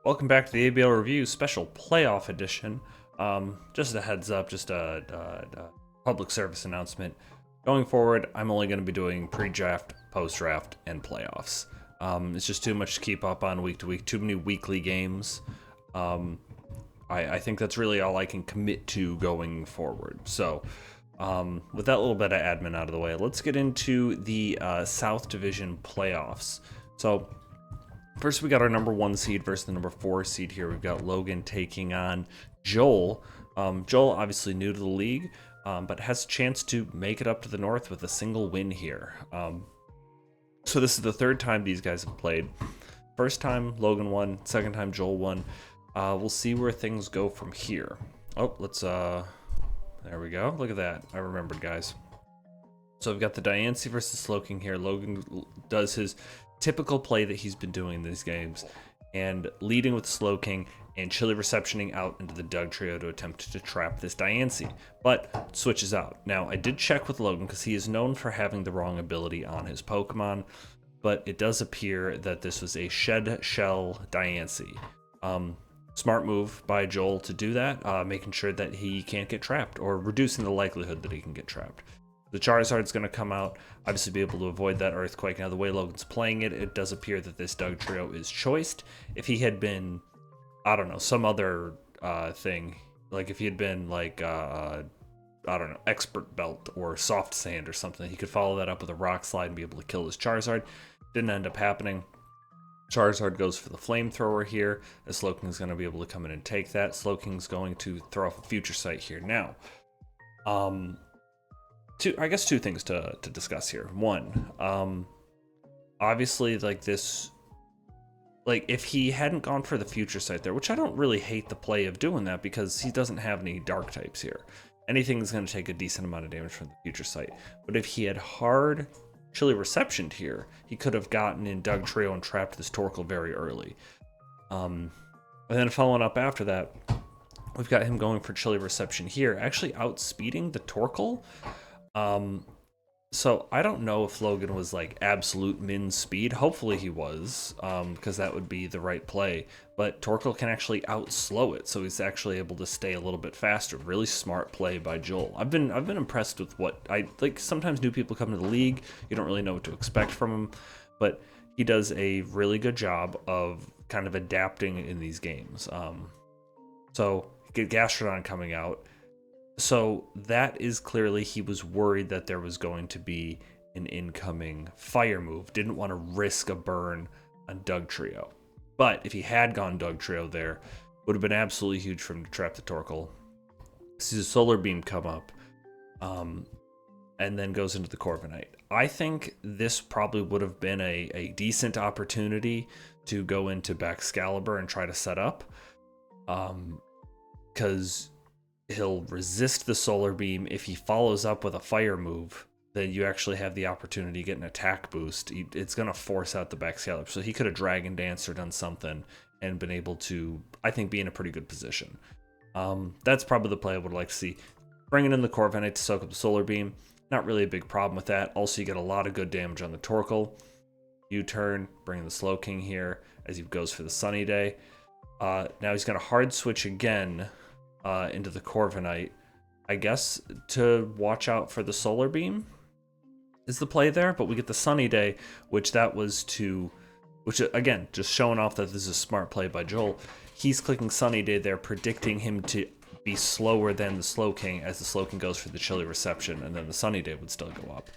Welcome back to the ABL Review Special Playoff Edition. Just a heads up, just a public service announcement. Going forward, I'm only going to be doing pre-draft, post-draft, and playoffs. It's just too much to keep up on week to week, too many weekly games. I think that's really all I can commit to going forward. So, with that little bit of admin out of the way, let's get into the South Division playoffs. So, first, we got our number 1 seed versus the number 4 seed here. We've got Logan taking on Joel. Joel, obviously new to the league, but has a chance to make it up to the north with a single win here. So this is the third time these guys have played. First time Logan won, second time Joel won. We'll see where things go from here. Oh, let's, there we go. Look at that. I remembered, guys. So we've got the Diancie versus Slowking here. Logan does his typical play that he's been doing in these games, and leading with Slowking and chilly receptioning out into the Doug trio to attempt to trap this Diancie, but switches out. Now, I did check with Logan because he is known for having the wrong ability on his Pokemon, but it does appear that this was a Shed Shell Diancie. Smart move by Joel to do that, making sure that he can't get trapped, or reducing the likelihood that he can get trapped. The Charizard's going to come out, obviously be able to avoid that Earthquake. Now, the way Logan's playing it, it does appear that this Doug trio is choiced. If he had been, I don't know, some other thing, like if he had been like, I don't know, Expert Belt or Soft Sand or something, he could follow that up with a Rock Slide and be able to kill his Charizard. Didn't end up happening. Charizard goes for the Flamethrower here, as Slowking's going to be able to come in and take that. Slowking's going to throw off a Future Sight here. Now, I guess two things to discuss here. One, obviously, like this, like if he hadn't gone for the Future Sight there, which I don't really hate the play of doing that because he doesn't have any Dark types here. Anything's going to take a decent amount of damage from the Future Sight. But if he had hard Chilly Receptioned here, he could have gotten in Doug Trio and trapped this Torkoal very early. And then following up after that, we've got him going for Chilly Reception here, actually outspeeding the Torkoal. So I don't know if Logan was like absolute min speed. Hopefully he was, because that would be the right play. But Torkoal can actually outslow it, so he's actually able to stay a little bit faster. Really smart play by Joel. I've been impressed with what I like. Sometimes new people come to the league, you don't really know what to expect from him, but he does a really good job of kind of adapting in these games. So get Gastrodon coming out. So that is clearly he was worried that there was going to be an incoming fire move. Didn't want to risk a burn on Doug Trio. But if he had gone Doug Trio there, would have been absolutely huge for him to trap the Torkoal. Sees a Solar Beam come up, and then goes into the Corviknight. I think this probably would have been a decent opportunity to go into Baxcalibur and try to set up. Because he'll resist the Solar Beam. If he follows up with a fire move, then you actually have the opportunity to get an attack boost. It's going to force out the Baxcalibur. So he could have Dragon Danced or done something and been able to, I think, be in a pretty good position. That's probably the play I would like to see. Bringing in the Corviknight to soak up the Solar Beam, not really a big problem with that. Also, you get a lot of good damage on the Torkoal. U-turn, bringing the Slowking here as he goes for the Sunny Day. Now he's going to hard switch again into the Corviknight, I guess, to watch out for the Solar Beam is the play there, but we get the Sunny Day, which again, just showing off that this is a smart play by Joel. He's clicking Sunny Day there, predicting him to be slower than the Slowking as the Slowking goes for the Chilly Reception, and then the Sunny Day would still go up.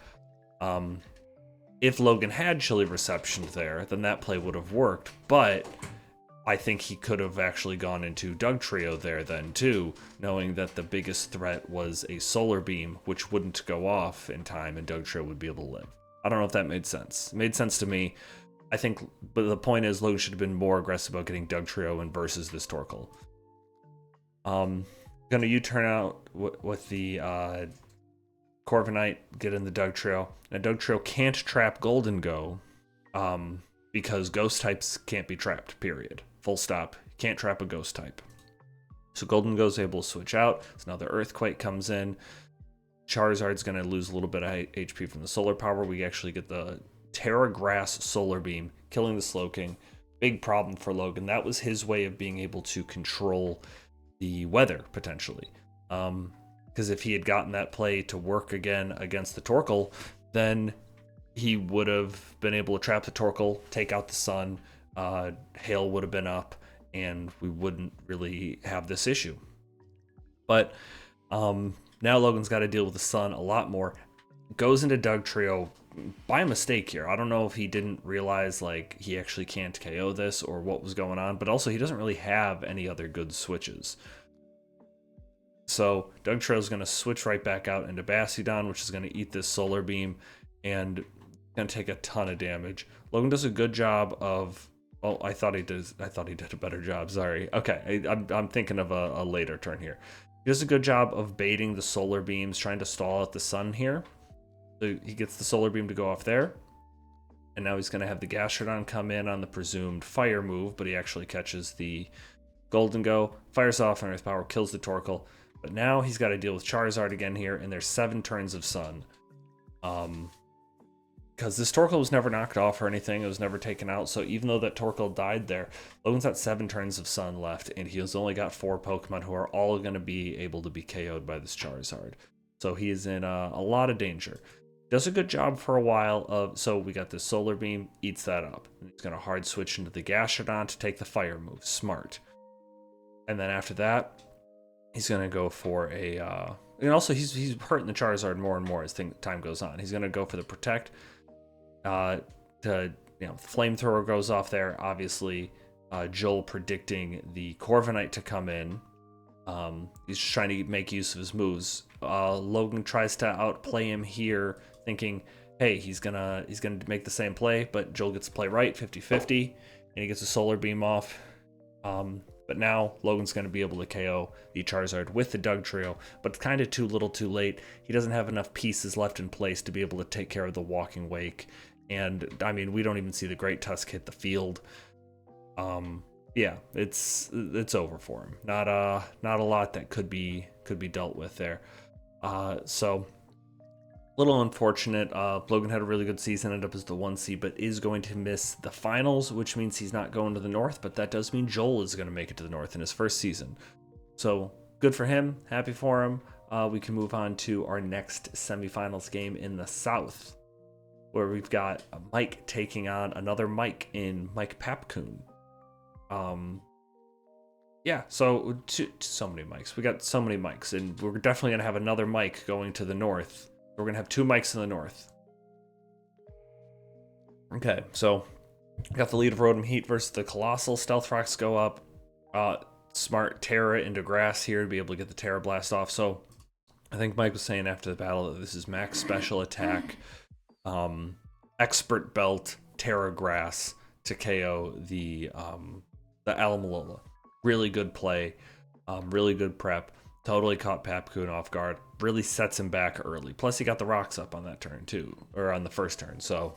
If Logan had Chilly Reception there, then that play would have worked, but I think he could have actually gone into Doug Trio there then too, knowing that the biggest threat was a Solar Beam, which wouldn't go off in time and Doug Trio would be able to live. I don't know if that made sense. It made sense to me. I think, but the point is Logan should have been more aggressive about getting Doug Trio in versus this Torkoal. Gonna U-turn out with the Corviknight, get in the Doug Trio. Now Doug Trio can't trap Golden Go, because ghost types can't be trapped, period. Full stop. Can't trap a ghost type. So Golden Go's able to switch out. So now the Earthquake comes in. Charizard's going to lose a little bit of HP from the solar power. We actually get the Terra Grass Solar Beam, killing the Slowking. big problem for Logan. That was his way of being able to control the weather, potentially. Because if he had gotten that play to work again against the Torkoal, then he would have been able to trap the Torkoal, take out the sun, hail would have been up, and we wouldn't really have this issue. But now Logan's got to deal with the sun a lot more. Goes into Dugtrio by mistake here. I don't know if he didn't realize like he actually can't KO this or what was going on, but also he doesn't really have any other good switches. So Dugtrio is going to switch right back out into Bastiodon, which is going to eat this Solar Beam and going to take a ton of damage. Logan does a good job of... Well, I thought he did a better job. Sorry. Okay, I'm thinking of a later turn here. He does a good job of baiting the Solar Beams, trying to stall out the sun here. So he gets the Solar Beam to go off there. And now he's going to have the Gastrodon come in on the presumed fire move, but he actually catches the Golden Go, fires off on Earth Power, kills the Torkoal. But now he's got to deal with Charizard again here, and there's 7 turns of sun. Because this Torkoal was never knocked off or anything, it was never taken out, so even though that Torkoal died there, Logan's got 7 turns of sun left, and he has only got 4 Pokemon who are all going to be able to be KO'd by this Charizard. So he is in a lot of danger. Does a good job for a while of... So we got this Solar Beam, eats that up. And he's going to hard switch into the Gastrodon to take the fire move. Smart. And then after that, he's going to go for a... and also, he's hurting the Charizard more and more as time goes on. He's going to go for the Protect. Flamethrower goes off there. Obviously, Joel predicting the Corviknight to come in. He's just trying to make use of his moves. Logan tries to outplay him here, thinking, hey, he's gonna make the same play, but Joel gets to play right, 50-50, and he gets a Solar Beam off. But now Logan's going to be able to KO the Charizard with the Dugtrio, but it's kind of too little too late. He doesn't have enough pieces left in place to be able to take care of the Walking Wake. And, I mean, we don't even see the Great Tusk hit the field. Yeah, it's over for him. Not a lot that could be dealt with there. So a little unfortunate. Logan had a really good season, ended up as the 1 seed, but is going to miss the finals, which means he's not going to the North, but that does mean Joel is going to make it to the North in his first season. So good for him, happy for him. We can move on to our next semifinals game in the South, where we've got Mike taking on another Mike in Mike Papcoon. Yeah, so so many mics. We got so many mics, and we're definitely going to have another mic going to the North. We're going to have 2 mics in the North. Okay, so we got the lead of Rotom Heat versus the Colossal. Stealth Rocks go up. Smart Terra into Grass here to be able to get the Terra Blast off. So I think Mike was saying after the battle that this is max special attack, expert belt, Terra Grass to KO the Alamalola. Really good play, really good prep. Totally caught Papcoon off guard. Really sets him back early. Plus, he got the rocks up on that turn too, or on the first turn. So,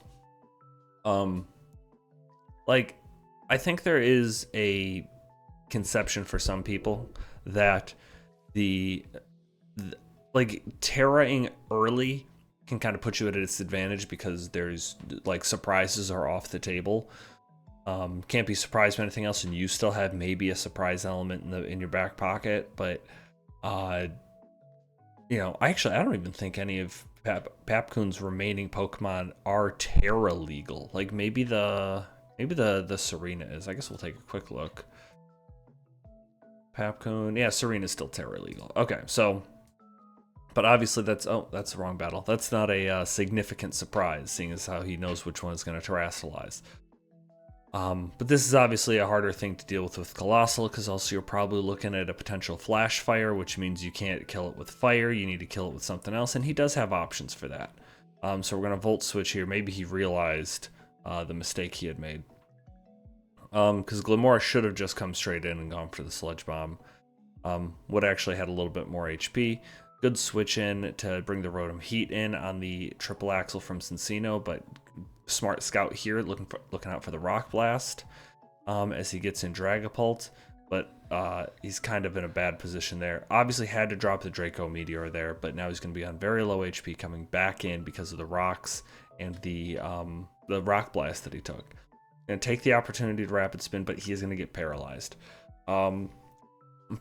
like, I think there is a conception for some people that like terraing early can kind of put you at a disadvantage because there's like surprises are off the table. Can't be surprised by anything else, and you still have maybe a surprise element in your back pocket. But I don't even think any of Papcoon's remaining Pokemon are Terra legal. Like maybe the Serena is. I guess we'll take a quick look. Papcoon, yeah, Serena's still Terra legal. Okay, so, but obviously that's the wrong battle. That's not a significant surprise, seeing as how he knows which one is going to terrestrialize. But this is obviously a harder thing to deal with Colossal, because also you're probably looking at a potential Flash Fire, which means you can't kill it with fire, you need to kill it with something else, and he does have options for that. So we're going to Volt Switch here. Maybe he realized the mistake he had made. Because Glimora should have just come straight in and gone for the Sludge Bomb. Would actually had a little bit more HP. Good switch in to bring the Rotom Heat in on the triple axle from Cincino, but smart scout here looking out for the Rock Blast as he gets in Dragapult, but he's kind of in a bad position there. Obviously had to drop the Draco Meteor there, but now he's going to be on very low HP coming back in because of the rocks and the Rock Blast that he took. Gonna take the opportunity to rapid spin, but he is gonna get paralyzed.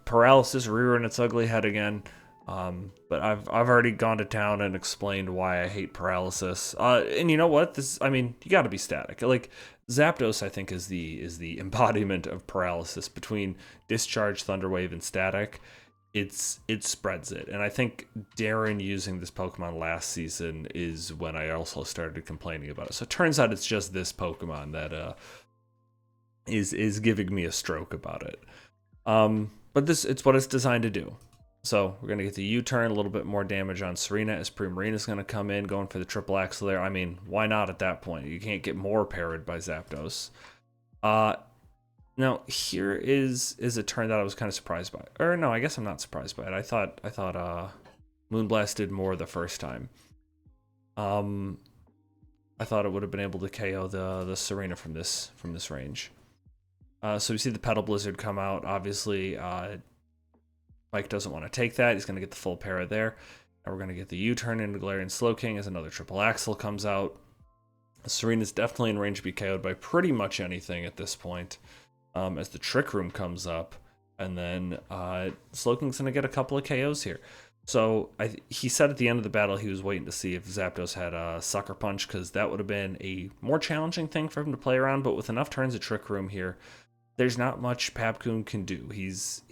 Paralysis rearing its ugly head again. But I've already gone to town and explained why I hate paralysis. And you know what? I mean, you got to be static. Like Zapdos, I think is the embodiment of paralysis between discharge, thunderwave, and static. It spreads it, and I think Darren using this Pokemon last season is when I also started complaining about it. So it turns out it's just this Pokemon that is giving me a stroke about it. But it's what it's designed to do. So we're going to get the U-turn, a little bit more damage on Serena as Primarina's going to come in, going for the triple axle there. I mean, why not at that point? You can't get more parried by Zapdos. Now, here is a turn that I was kind of surprised by. Or no, I guess I'm not surprised by it. I thought Moonblast did more the first time. I thought it would have been able to KO the Serena from this range. So we see the Petal Blizzard come out. Obviously, Mike doesn't want to take that. He's going to get the full para there. And we're going to get the U-turn into Galarian Slowking as another triple axle comes out. Serena's definitely in range to be KO'd by pretty much anything at this point. As the Trick Room comes up. And then Slowking's going to get a couple of KOs here. So he said at the end of the battle he was waiting to see if Zapdos had a Sucker Punch, because that would have been a more challenging thing for him to play around. But with enough turns of Trick Room here, there's not much Papcoon can do. He's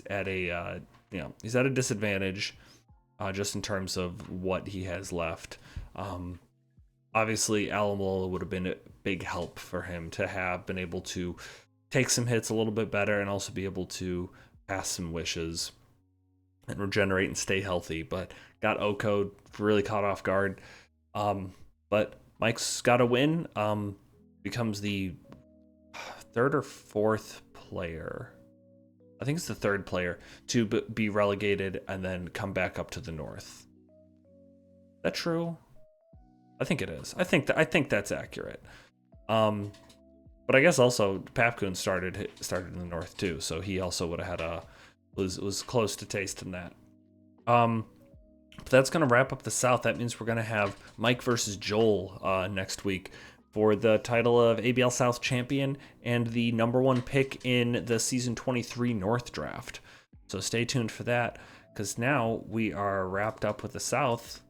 at a he's at a disadvantage just in terms of what he has left. Obviously, Alomola would have been a big help for him to have been able to take some hits a little bit better and also be able to pass some wishes and regenerate and stay healthy. But got O-Code, really caught off guard. But Mike's got a win. Becomes the third or fourth player, I think it's the third player, to be relegated and then come back up to the north. Is that true? I think it is. I think that's accurate. But I guess also Papcoon started in the north too, so he also would have had was close to tasting that. But that's gonna wrap up the South. That means we're gonna have Mike versus Joel next week for the title of ABL South champion and the #1 pick in the Season 23 North draft. So stay tuned for that, because now we are wrapped up with the South.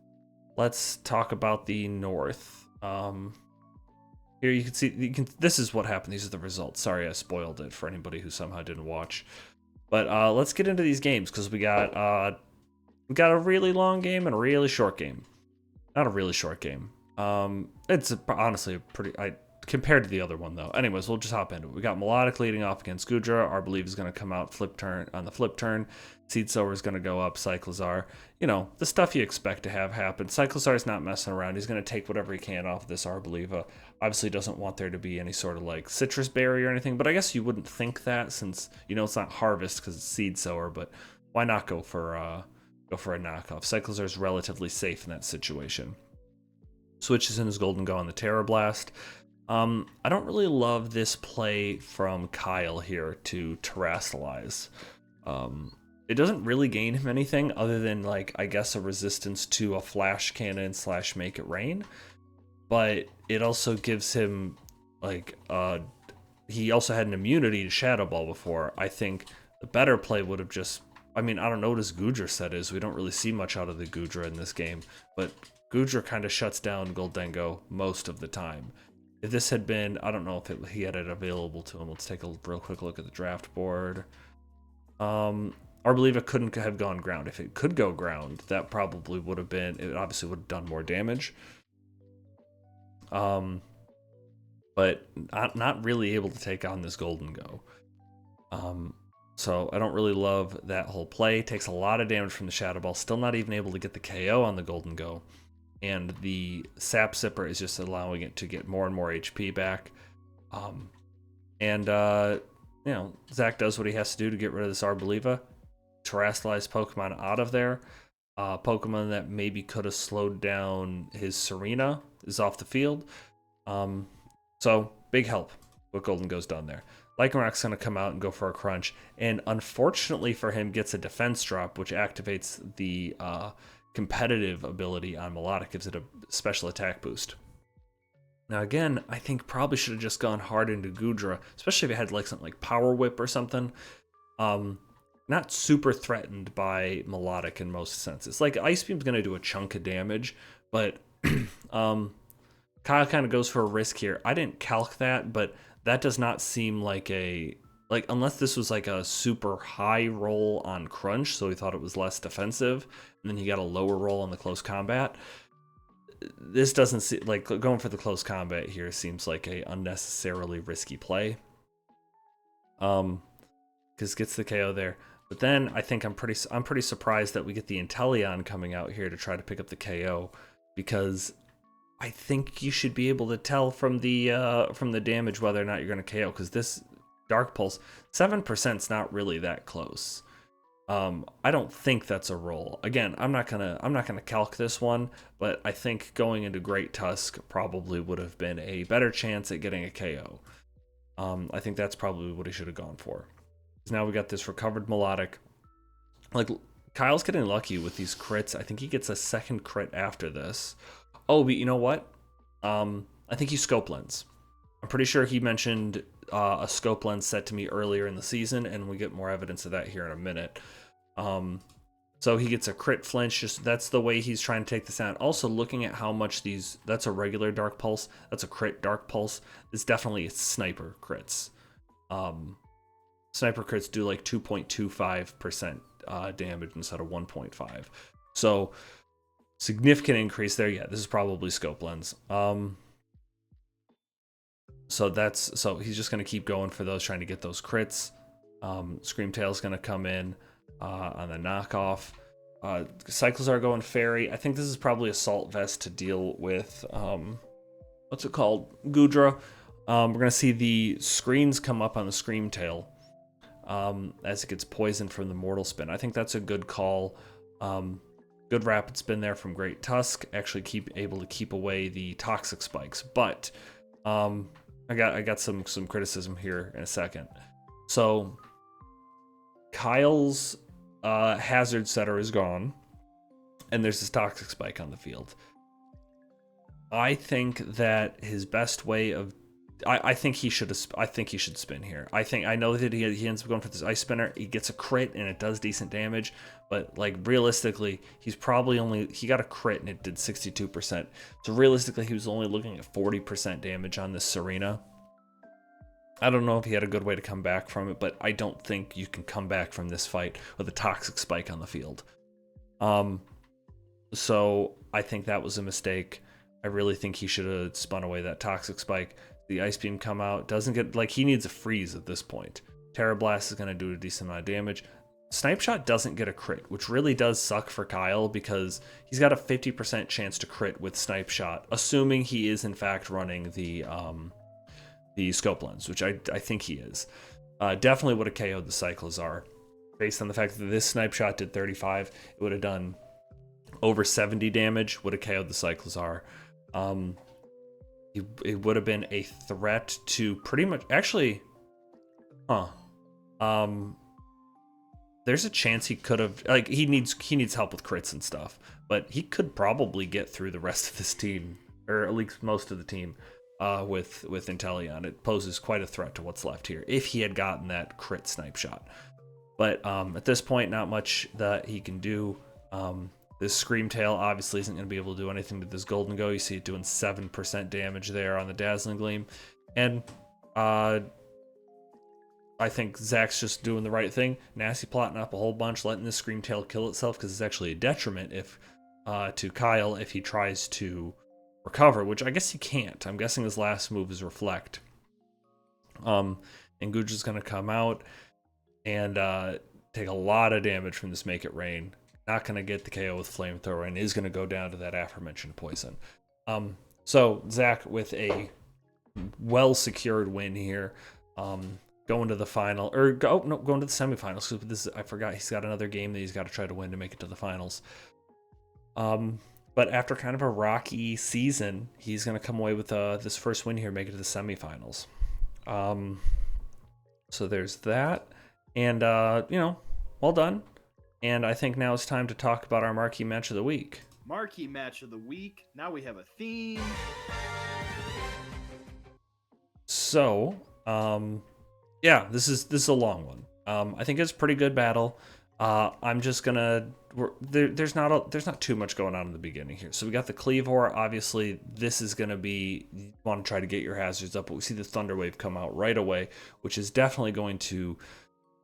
Let's talk about the North. Here you can see, this is what happened. These are the results. Sorry, I spoiled it for anybody who somehow didn't watch. But let's get into these games, because we got a really long game and a really short game. Not a really short game. It's honestly pretty, compared to the other one though. Anyways, we'll just hop into it. We got Melodic leading off against Goodra. Our Believe is going to come out on the flip turn. Seed Silver is going to go up. Cyclizar, the stuff you expect to have happen. Cyclizar is not messing around. He's going to take whatever he can off of this Arboliva. Obviously doesn't want there to be any sort of like citrus berry or anything, but I guess you wouldn't think that, since it's not Harvest because it's Seed Sower. But why not go for a knockoff? Cyclizar is relatively safe in that situation. Switches in his Golden Go on the Terror Blast. I don't really love this play from Kyle here to Terrasilize. It doesn't really gain him anything other than, like, I guess a resistance to a Flash Cannon / Make It Rain. But it also gives him, like, he also had an immunity to Shadow Ball before. I think the better play would have just, I don't know what his Goodra set is. We don't really see much out of the Goodra in this game. But Goodra kind of shuts down Goldengo most of the time. If this had been, I don't know if he had it available to him. Let's take a real quick look at the draft board. Arboliva couldn't have gone ground. If it could go ground, that probably would have been, it obviously would have done more damage. But not really able to take on this Golden Go. So I don't really love that whole play. Takes a lot of damage from the Shadow Ball. Still not even able to get the KO on the Golden Go. And the Sap Sipper is just allowing it to get more and more HP back. Zach does what he has to do to get rid of this Arboliva. Terrasilize Pokemon out of there. Pokemon that maybe could have slowed down his Serena is off the field. So big help what Golden Go's done there. Lycanroc's going to come out and go for a crunch. And unfortunately for him, gets a defense drop, which activates the competitive ability on Melodic, gives it a special attack boost. Now again, I think probably should have just gone hard into Gudra, especially if it had like something like Power Whip or something. Not super threatened by Melodic in most senses. Like Ice Beam's gonna do a chunk of damage, but Kyle kind of goes for a risk here. I didn't calc that, but that does not seem like unless this was like a super high roll on Crunch, so he thought it was less defensive, and then he got a lower roll on the close combat. This doesn't seem like going for the close combat here seems like a unnecessarily risky play. Because gets the KO there. But then I think I'm pretty surprised that we get the Inteleon coming out here to try to pick up the KO, because I think you should be able to tell from the damage whether or not you're going to KO, because this Dark Pulse 7% is not really that close. I don't think that's a roll. Again, I'm not gonna calc this one, but I think going into Great Tusk probably would have been a better chance at getting a KO. I think that's probably what he should have gone for. Now we got this recovered Melodic. Like, Kyle's getting lucky with these crits. I think he gets a second crit after this. Oh, but you know what? I think he scope lens. I'm pretty sure he mentioned a scope lens set to me earlier in the season, and we get more evidence of that here in a minute. So he gets a crit flinch. Just that's the way he's trying to take this out. Also, looking at how much that's a regular Dark Pulse, that's a crit Dark Pulse. It's definitely sniper crits. Sniper crits do like 2.25% damage instead of 1.5. So significant increase there. Yeah, this is probably scope lens. So he's just gonna keep going for those, trying to get those crits. Screamtail's gonna come in on the knockoff. Cycles are going Fairy. I think this is probably Assault Vest to deal with what's it called? Gudra. We're gonna see the screens come up on the Screamtail as it gets poisoned from the Mortal Spin. I think that's a good call. Good Rapid Spin there from Great Tusk. Actually able to keep away the Toxic Spikes. But I got some criticism here in a second. So Kyle's Hazard Setter is gone, and there's this Toxic Spike on the field. I think that his best way of I think he should spin here. I know that he ends up going for this Ice Spinner. He gets a crit and it does decent damage, but like realistically, he got a crit and it did 62%. So realistically, he was only looking at 40% damage on this Serena. I don't know if he had a good way to come back from it, but I don't think you can come back from this fight with a Toxic Spike on the field. So I think that was a mistake. I really think he should have spun away that Toxic Spike. The Ice Beam come out, doesn't get, like, he needs a freeze at this point. Terra Blast is going to do a decent amount of damage. Snipe Shot doesn't get a crit, which really does suck for Kyle, because he's got a 50% chance to crit with Snipe Shot, assuming he is in fact running the Scope Lens, which I think he is. Definitely would have KO'd the Cyclozar. Based on the fact that this Snipe Shot did 35, it would have done over 70 damage, would have KO'd the Cyclozar. It would have been a threat to pretty much, actually, there's a chance he could have, like, he needs help with crits and stuff, but he could probably get through the rest of this team, or at least most of the team, with Inteleon. It poses quite a threat to what's left here if he had gotten that crit Snipe Shot. But at this point, not much that he can do. This Screamtail obviously isn't going to be able to do anything to this Golden Go. You see it doing 7% damage there on the Dazzling Gleam. And I think Zach's just doing the right thing. Nasty plotting up a whole bunch, letting this Screamtail kill itself, because it's actually a detriment to Kyle if he tries to recover, which I guess he can't. I'm guessing his last move is Reflect. And Gudra's going to come out and take a lot of damage from this Make It Rain. Not going to get the KO with Flamethrower, and is going to go down to that aforementioned poison. So Zach with a well-secured win here, going to the final, or going to the semifinals. Because I forgot he's got another game that he's got to try to win to make it to the finals. But after kind of a rocky season, he's going to come away with this first win here, make it to the semifinals. So there's that, and well done. And I think now it's time to talk about our marquee match of the week. Marquee match of the week. Now we have a theme. So, yeah, this is a long one. I think it's a pretty good battle. I'm just gonna. There's not too much going on in the beginning here. So we got the Cleavor. Obviously, this is gonna be, you want to try to get your hazards up, but we see the Thunder Wave come out right away, which is definitely going to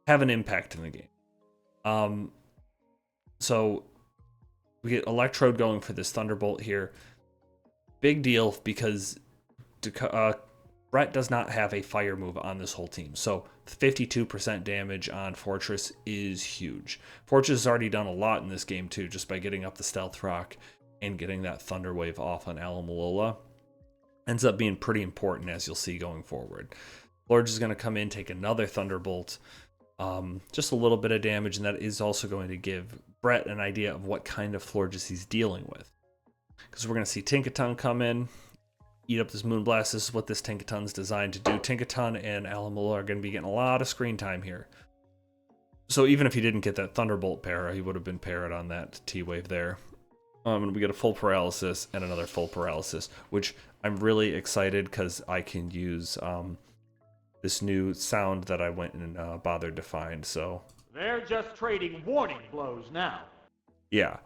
have an impact in the game. So we get Electrode going for this Thunderbolt here. Big deal because Brett does not have a fire move on this whole team. So 52% damage on Fortress is huge. Fortress has already done a lot in this game too, just by getting up the Stealth Rock and getting that Thunder Wave off on Alamalola. Ends up being pretty important, as you'll see going forward. Florge is going to come in, take another Thunderbolt. Just a little bit of damage, and that is also going to give Brett an idea of what kind of Florges he's dealing with. Because we're going to see Tinkaton come in, eat up this Moonblast. This is what this Tinkaton's designed to do. Tinkaton and Alamalola are going to be getting a lot of screen time here. So even if he didn't get that Thunderbolt para, he would have been parried on that T-Wave there. And we get a full paralysis and another full paralysis, which I'm really excited because I can use this new sound that I went and bothered to find. So they're just trading warning blows now. Yeah,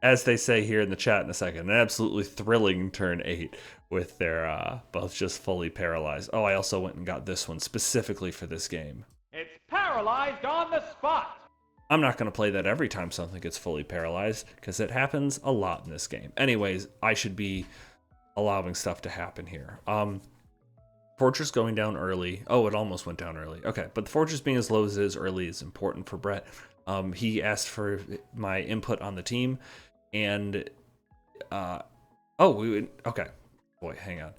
as they say here in the chat in a second, an absolutely thrilling turn 8 with their both just fully paralyzed. Oh, I also went and got this one specifically for this game. It's paralyzed on the spot. I'm not going to play that every time something gets fully paralyzed, because it happens a lot in this game. Anyways, I should be allowing stuff to happen here. Fortress going down early. Oh, it almost went down early. Okay, but the Fortress being as low as it is early is important for Brett. He asked for my input on the team, and okay, boy, hang on.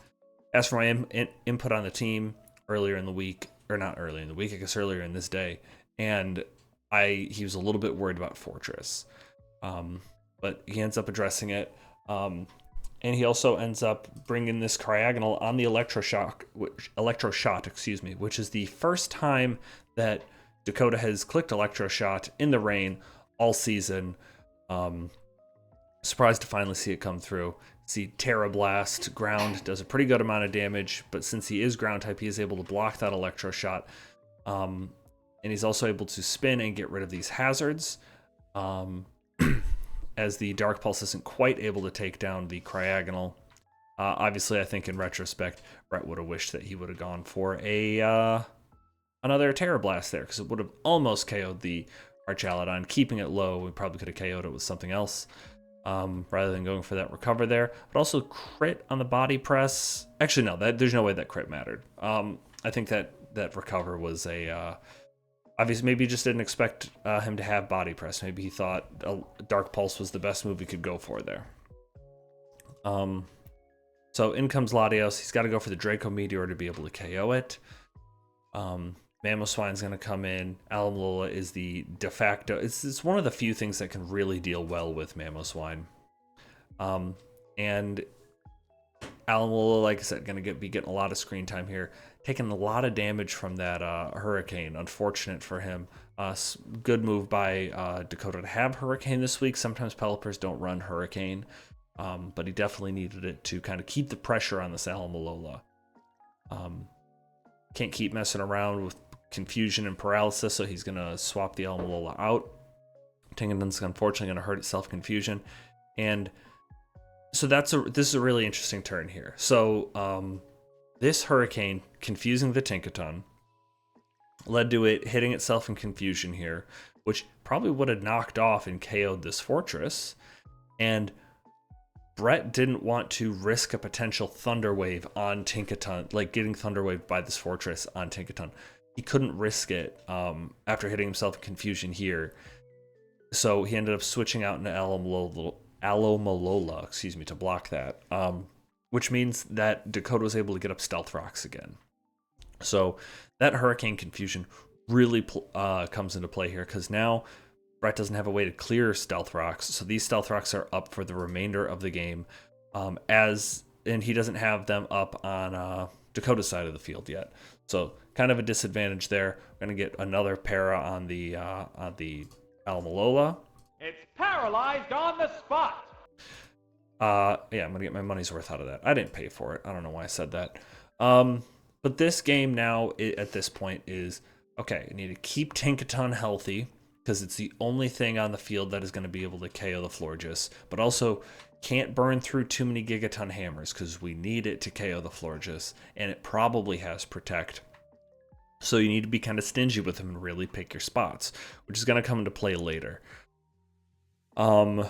Asked for my input on the team earlier in the week, or not earlier in the week, I guess earlier in this day, and he was a little bit worried about Fortress, but he ends up addressing it, and he also ends up bringing this Cryogonal on the Electroshot, excuse me, which is the first time that Dakota has clicked Electroshot in the rain all season. Surprised to finally see it come through. See Terra Blast, ground, does a pretty good amount of damage, but since he is ground type, he is able to block that Electroshot. And he's also able to spin and get rid of these hazards, as the Dark Pulse isn't quite able to take down the Cryogonal. Obviously, I think in retrospect, Brett would have wished that he would have gone for another Terra Blast there, because it would have almost KO'd the Archaludon. Keeping it low, we probably could have KO'd it with something else, rather than going for that recover there. But also crit on the body press. Actually, no, there's no way that crit mattered. I think that recover was obviously, maybe he just didn't expect him to have body press. Maybe he thought Dark Pulse was the best move he could go for there. So in comes Latios. He's got to go for the Draco Meteor to be able to KO it. Mamoswine's going to come in. Alamalola is the de facto. It's one of the few things that can really deal well with Mamoswine. And Alamalola, like I said, going to be getting a lot of screen time here. Taking a lot of damage from that Hurricane. Unfortunate for him. Good move by Dakota to have Hurricane this week. Sometimes Pelipers don't run Hurricane, but he definitely needed it to kind of keep the pressure on this Alamalola. Can't keep messing around with confusion and paralysis, so he's going to swap the Alamalola out. Tinkaton's unfortunately going to hurt itself confusion. And so this is a really interesting turn here. So this Hurricane confusing the Tinkaton led to it hitting itself in confusion here, which probably would have knocked off and KO'd this Fortress. And Brett didn't want to risk a potential Thunder Wave on Tinkaton, like getting Thunder Waved by this Fortress on Tinkaton. He couldn't risk it after hitting himself in confusion here. So he ended up switching out into Alamalola, excuse me, to block that. Which means that Dakota was able to get up Stealth Rocks again. So that Hurricane confusion really comes into play here, because now Brett doesn't have a way to clear Stealth Rocks, so these Stealth Rocks are up for the remainder of the game, and he doesn't have them up on Dakota's side of the field yet. So kind of a disadvantage there. We're going to get another para on the Alamalola. It's paralyzed on the spot. Yeah, I'm going to get my money's worth out of that. I didn't pay for it. I don't know why I said that. But this game now, at this point, is okay. I need to keep Tinkaton healthy because it's the only thing on the field that is going to be able to KO the Florges, but also can't burn through too many Gigaton hammers because we need it to KO the Florges, and it probably has Protect. So you need to be kind of stingy with them and really pick your spots, which is going to come into play later. And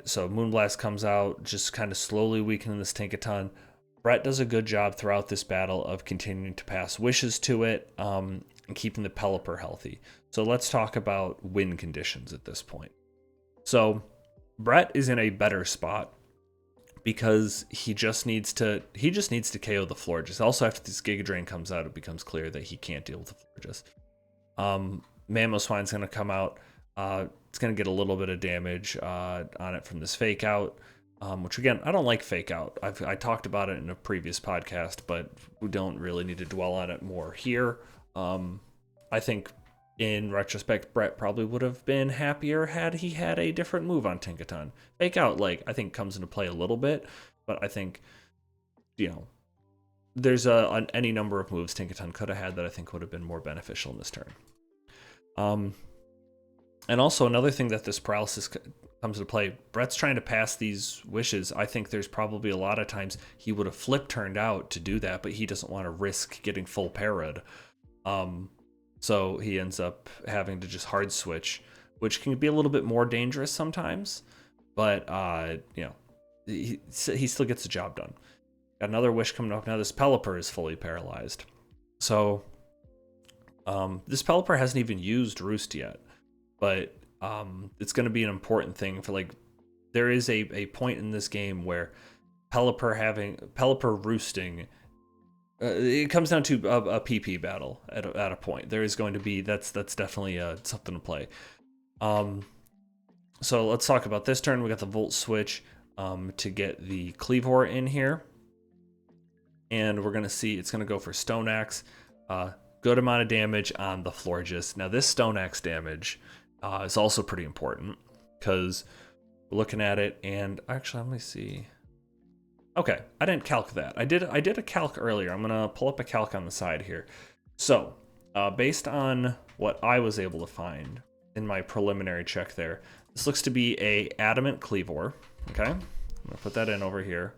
so Moonblast comes out, just kind of slowly weakening this Tinkaton. Brett does a good job throughout this battle of continuing to pass wishes to it, and keeping the Pelipper healthy. So let's talk about win conditions at this point. So Brett is in a better spot because he just needs to KO the Florges. Also, after this Giga Drain comes out, it becomes clear that he can't deal with the Florges. Mamoswine's going to come out. It's going to get a little bit of damage on it from this Fake Out, which again, I don't like Fake Out. I talked about it in a previous podcast, but we don't really need to dwell on it more here. I think in retrospect, Brett probably would have been happier had he had a different move on Tinkaton. Fake Out, I think comes into play a little bit, but I think, there's any number of moves Tinkaton could have had that I think would have been more beneficial in this turn. And also another thing that this paralysis comes into play, Brett's trying to pass these wishes. I think there's probably a lot of times he would have flip turned out to do that, but he doesn't want to risk getting full parried. So he ends up having to just hard switch, which can be a little bit more dangerous sometimes, but he still gets the job done. Got another wish coming up now. This Pelipper is fully paralyzed. So this Pelipper hasn't even used Roost yet. But it's going to be an important thing for there is a point in this game where Pelipper roosting, it comes down to a PP battle at a point. There is going to be, that's definitely something to play. So let's talk about this turn. We got the Volt Switch to get the Cleavor in here. And we're going to see, it's going to go for Stone Axe. Good amount of damage on the Florges. Now this Stone Axe damage is also pretty important because we're looking at it, and actually let me see. Okay, I didn't calc that. I did a calc earlier. I'm gonna pull up a calc on the side here. So based on what I was able to find in my preliminary check there, this looks to be a Adamant Cleavor. Okay, I'm gonna put that in over here.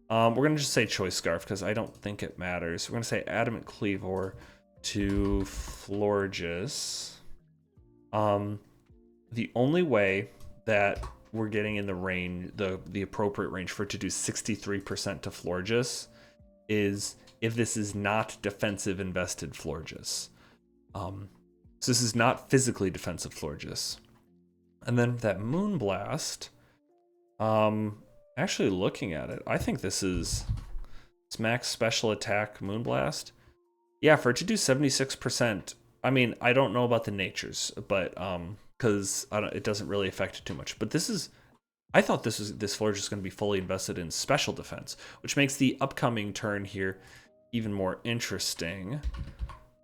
We're gonna just say Choice Scarf because I don't think it matters. We're gonna say Adamant Cleavor to Florges. The only way that we're getting in the range, the appropriate range for it to do 63% to Florges is if this is not defensive invested Florges. So this is not physically defensive Florges. And then that Moonblast, actually looking at it, I think this is max special attack Moonblast. Yeah, for it to do 76%, I mean, I don't know about the natures, but because it doesn't really affect it too much. But I thought this Florges is going to be fully invested in special defense, which makes the upcoming turn here even more interesting.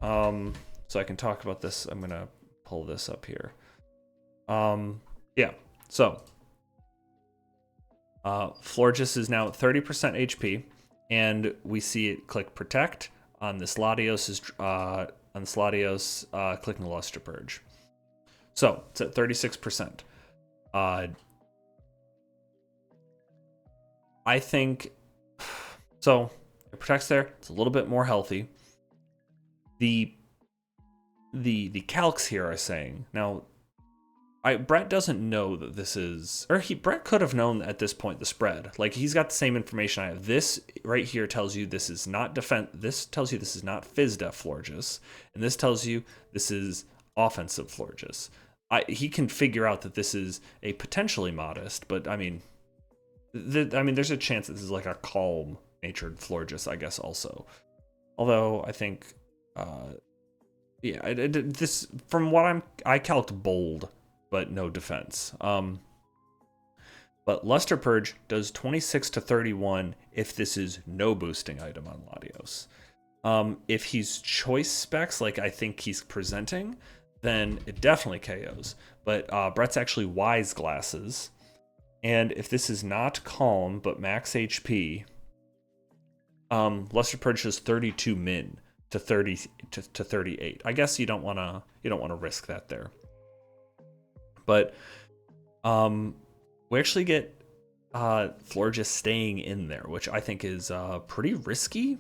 So I can talk about this. I'm gonna pull this up here. Yeah. So Florges is now 30% HP, and we see it click Protect on this Latios clicking Luster Purge. So it's at 36%. I think so. It protects there. It's a little bit more healthy. The calcs here are saying now. Brett doesn't know that this is, or Brett could have known at this point the spread. Like, he's got the same information I have. This right here tells you this is not defense. This tells you this is not phys def Florges, and this tells you this is offensive Florges. He can figure out that this is a potentially modest, but I mean, there's a chance that this is like a calm natured Florges, I guess also. Although I think, yeah, this from what I calced bold, but no defense. But Luster Purge does 26 to 31 if this is no boosting item on Latios. If he's choice specs, like I think he's presenting, then it definitely KOs. But Brett's actually Wise Glasses. And if this is not calm, but max HP, Luster Purge is 32 min to 30 to 38. I guess you don't want to risk that there. But we actually get Florges staying in there, which I think is pretty risky.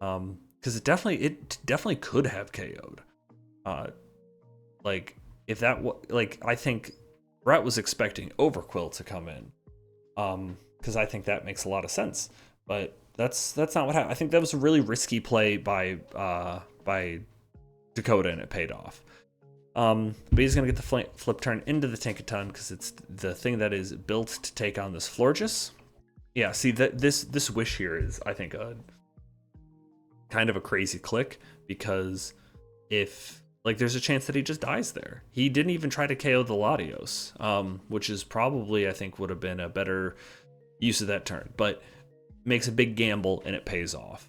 Because it definitely could have KO'd. Like if that I think Brett was expecting Overquill to come in. Because I think that makes a lot of sense. But that's not what happened. I think that was a really risky play by Dakota, and it paid off. But he's gonna get the flip turn into the Tinkaton because it's the thing that is built to take on this Florges. Yeah, see that this wish here is, I think, a kind of a crazy click, because if there's a chance that he just dies there. He didn't even try to KO the Latios, which is probably, I think, would have been a better use of that turn, but makes a big gamble and it pays off.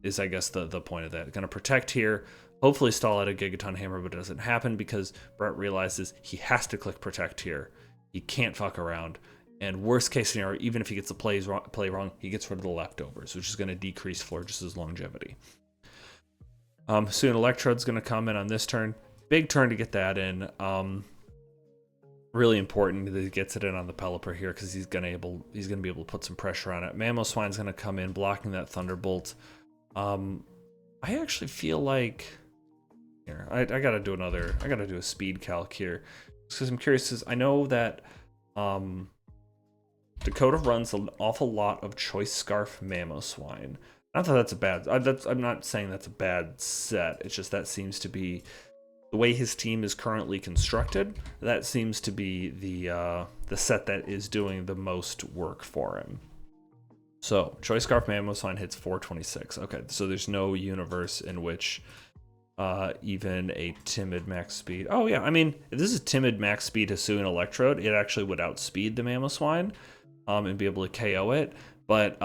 Is I guess the point of that. Gonna protect here, hopefully stall out a Gigaton Hammer, but it doesn't happen because Brett realizes he has to click protect here. He can't fuck around. And worst case scenario, even if he gets the play wrong, he gets rid of the leftovers, which is going to decrease Florges' longevity. Soon Electrode's going to come in on this turn. Big turn to get that in. Really important that he gets it in on the Pelipper here, because he's going to be able to put some pressure on it. Mamoswine's going to come in, blocking that Thunderbolt. I actually feel like here I gotta do a speed calc here, because I'm curious. Because I know that Dakota runs an awful lot of Choice Scarf Mamoswine. Not that that's a bad. I'm not saying that's a bad set. It's just that seems to be the way his team is currently constructed. That seems to be the set that is doing the most work for him. So Choice Scarf Mamoswine hits 426. Okay, so there's no universe in which even a timid max speed. Oh yeah, I mean, if this is timid max speed Hisuian Electrode, it actually would outspeed the Mamoswine. And be able to KO it, but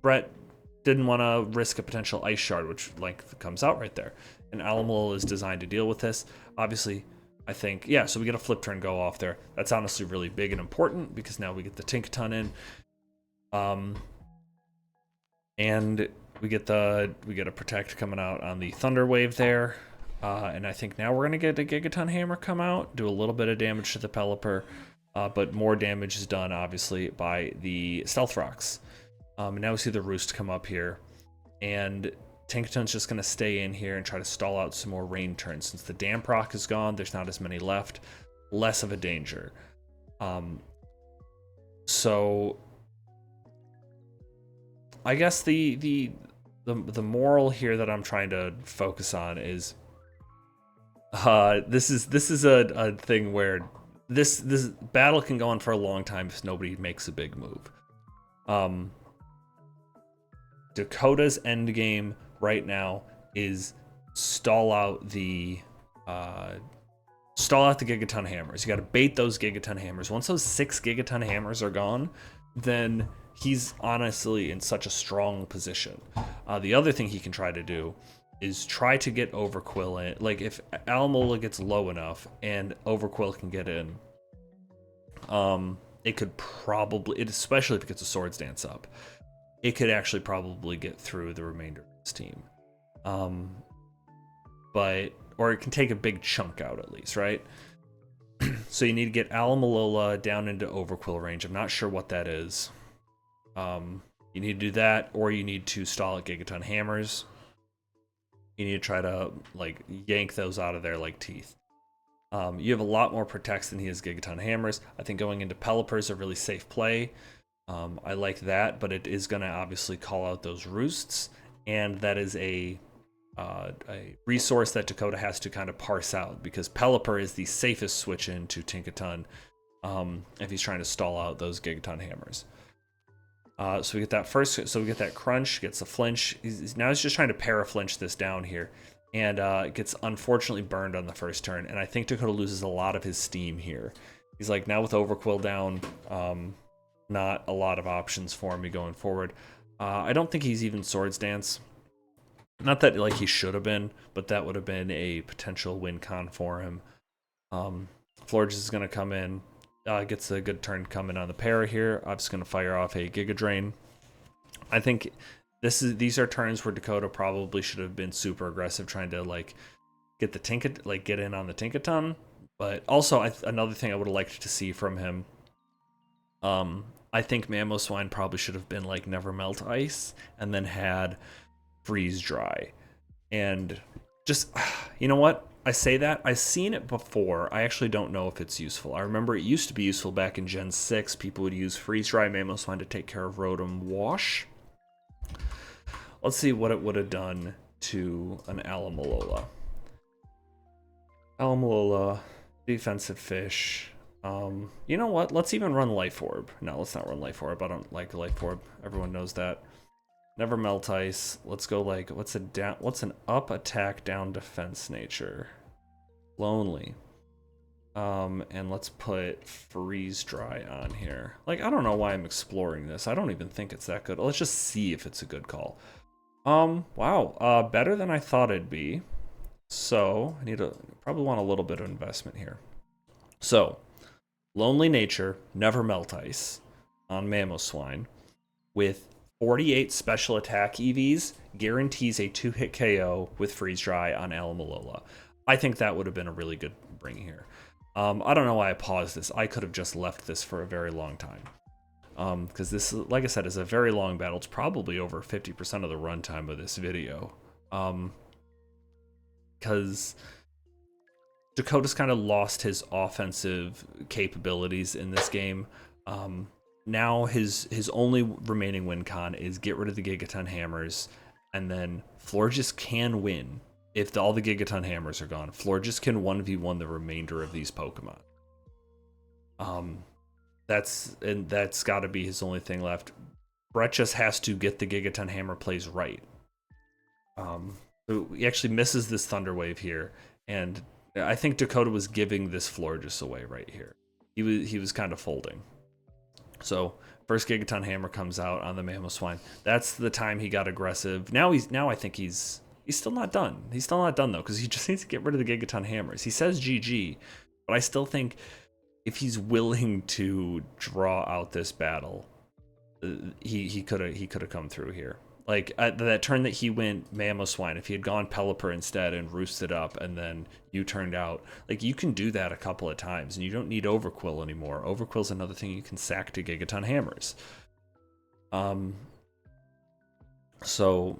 Brett didn't want to risk a potential Ice Shard, which comes out right there. And Alamol is designed to deal with this. Obviously, I think, yeah. So we get a flip turn go off there. That's honestly really big and important, because now we get the Tinkaton in, and we get a protect coming out on the Thunder Wave there, and I think now we're gonna get a Gigaton Hammer come out, do a little bit of damage to the Pelipper. But more damage is done, obviously, by the Stealth Rocks. And now we see the Roost come up here. And Tinkaton's just going to stay in here and try to stall out some more rain turns. Since the Damp Rock is gone, there's not as many left. Less of a danger. So I guess the moral here that I'm trying to focus on is this is a thing where this battle can go on for a long time if nobody makes a big move. Dakota's end game right now is stall out the Gigaton Hammers. You got to bait those Gigaton Hammers. Once those 6 Gigaton Hammers are gone, then he's honestly in such a strong position. The other thing he can try to do is try to get Overquill in. Like, if Alamola gets low enough and Overquill can get in, it could probably, especially if it gets a Swords Dance up, it could actually probably get through the remainder of his team. Or it can take a big chunk out at least, right? So you need to get Alamalola down into Overquill range. I'm not sure what that is. You need to do that, or you need to stall at Gigaton Hammers. You need to try to yank those out of there like teeth. You have a lot more protects than he has Gigaton Hammers. I think going into Pelipper is a really safe play. I like that, but it is going to obviously call out those Roosts, and that is a resource that Dakota has to kind of parse out, because Pelipper is the safest switch into Tinkaton if he's trying to stall out those Gigaton Hammers. So we get that first. So we get that crunch, gets a flinch. Now he's just trying to para-flinch this down here, and gets unfortunately burned on the first turn. And I think Dakota loses a lot of his steam here. He's like, now with Overquill down, not a lot of options for me going forward. I don't think he's even Swords Dance. Not that he should have been, but that would have been a potential win con for him. Florges is going to come in. gets a good turn coming on the para here. I'm just going to fire off a Giga Drain. I think these are turns where Dakota probably should have been super aggressive, trying to like get the get in on the Tinkaton. But also, another thing I would have liked to see from him, I think Mamoswine probably should have been like Never Melt Ice and then had Freeze Dry. And just, you know what? I say that. I've seen it before. I actually don't know if it's useful. I remember it used to be useful back in Gen 6. People would use Freeze Dry Mamoswine to take care of Rotom Wash. Let's see what it would have done to an Alamalola. Alamalola, defensive fish. You know what? Let's even run Life Orb. No, let's not run Life Orb. I don't like Life Orb. Everyone knows that. Never Melt Ice. Let's go like, what's an up attack down defense nature? Lonely. And let's put Freeze Dry on here. Like, I don't know why I'm exploring this. I don't even think it's that good. Let's just see if it's a good call. Wow. Better than I thought it'd be. So I probably want a little bit of investment here. So, Lonely Nature, Never Melt Ice on Mamoswine with 48 special attack EVs guarantees a 2-hit KO with Freeze Dry on Alamalola. I think that would have been a really good bring here. I don't know why I paused this. I could have just left this for a very long time. Because this, like I said, is a very long battle. It's probably over 50% of the runtime of this video. Because Dakota's kind of lost his offensive capabilities in this game. Now his only remaining win con is get rid of the Gigaton Hammers, and then Florges can win if all the Gigaton Hammers are gone. Florges can 1v1 the remainder of these Pokemon. That's got to be his only thing left. Brett just has to get the Gigaton Hammer plays right. He actually misses this Thunder Wave here, and I think Dakota was giving this Florges away right here. He was kind of folding. So first Gigaton Hammer comes out on the Mamoswine. That's the time he got aggressive. Now I think he's still not done. He's still not done though, because he just needs to get rid of the Gigaton Hammers. He says GG, but I still think if he's willing to draw out this battle, he could have come through here. Like that turn that he went Mamoswine, if he had gone Pelipper instead and roosted up and then you turned out, like you can do that a couple of times and you don't need Overquill anymore. Overquill's another thing you can sack to Gigaton Hammers. So,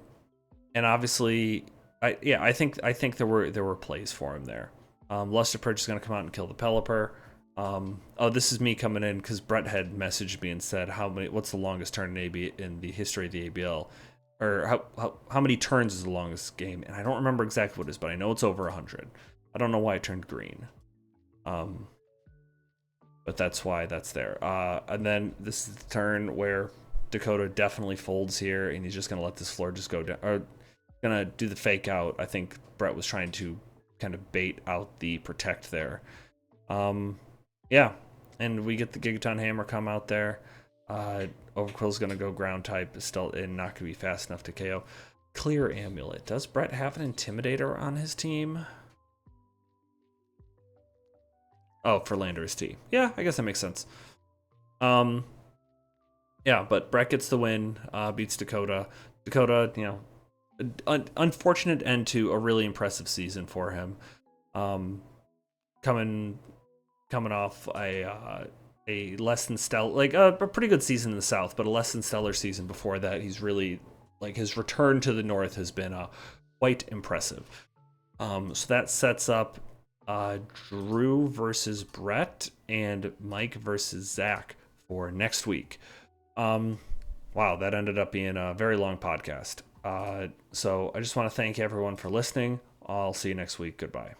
and obviously, I think there were plays for him there. Luster Purge is going to come out and kill the Pelipper. Oh, this is me coming in because Brett had messaged me and said what's the longest turn in the history of the ABL, or how many turns is the longest game, and I don't remember exactly what it is, but I know it's over 100. I don't know why it turned green, but that's why that's there. And then this is the turn where Dakota definitely folds here, and he's just gonna let this floor just go down, or gonna do the fake out. I think Brett was trying to kind of bait out the protect there. Yeah, and we get the Gigaton Hammer come out there. Overquill's gonna go ground type, still and not gonna be fast enough to KO. Clear Amulet. Does Brett have an Intimidator on his team? Oh, for Landorus T. Yeah, I guess that makes sense. Yeah, but Brett gets the win, beats Dakota. Dakota, you know, unfortunate end to a really impressive season for him. Coming off a less than stellar, like a pretty good season in the South, but a less than stellar season before that. He's really, like, his return to the North has been quite impressive. So that sets up Drew versus Brett and Mike versus Zach for next week. Wow, that ended up being a very long podcast. So I just want to thank everyone for listening. I'll see you next week. Goodbye.